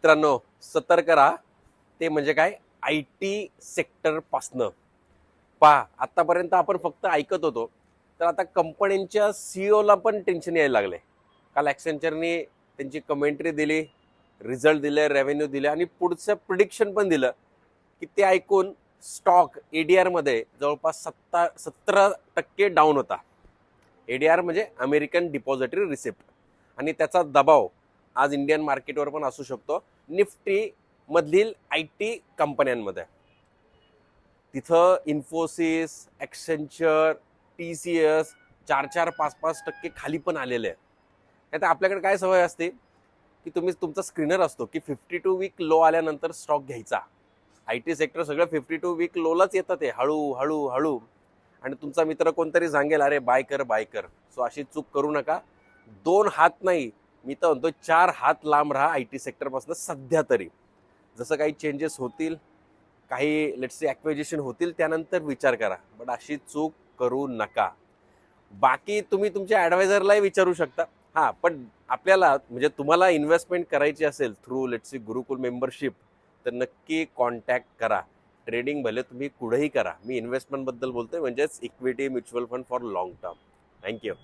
मित्रांनो, सतर्क राहा. ते म्हणजे काय, आय टी सेक्टरपासनं. पहा, आतापर्यंत आपण फक्त ऐकत होतो, तर आता कंपन्यांच्या सीईओला पण टेन्शन यायला लागले. काल ॲक्सेंचरने त्यांची कमेंट्री दिली, रिझल्ट दिले, रेव्हेन्यू दिले आणि पुढचं प्रिडिक्शन पण दिलं की ते ऐकून स्टॉक एडीआरमध्ये जवळपास 17% डाऊन होता. एडीआर म्हणजे अमेरिकन डिपॉझिटरी रिसिप्ट, आणि त्याचा दबाव आज इंडियन मार्केटवर पण असू शकतो. निफ्टी मधील आय टी कंपन्यांमध्ये तिथं इन्फोसिस, ॲक्सेंचर, TCS 4-4, 5-5% खाली पण आलेले आहे. आता आपल्याकडे काय सवय असते की तुमचा स्क्रीनर असतो की 52 वीक लो आल्यानंतर स्टॉक घ्यायचा. आय टी सेक्टर सगळं 52 वीक लोलाच येतं, ते हळू हळू हळू. आणि तुमचा मित्र कोणतरी सांगेल अरे बाय कर बाय कर. सो अशी चूक करू नका. 2 हात नाही, मी तर म्हणतो 4 हात लांब राहा आय टी सेक्टरपासून सध्या तरी. जसं काही चेंजेस होतील, काही लेट्स से ॲक्विजिशन होतील, त्यानंतर विचार करा, बट अशी चूक करू नका. बाकी तुम्ही तुमच्या ॲडवायझरलाही विचारू शकता. हां, पण आपल्याला म्हणजे तुम्हाला इन्व्हेस्टमेंट करायची असेल through let's say Gurukul membership, तर नक्की कॉन्टॅक्ट करा. ट्रेडिंग भले तुम्ही कुठेही करा. मी इन्व्हेस्टमेंटबद्दल बोलतोय, म्हणजेच equity mutual fund for long term. Thank you.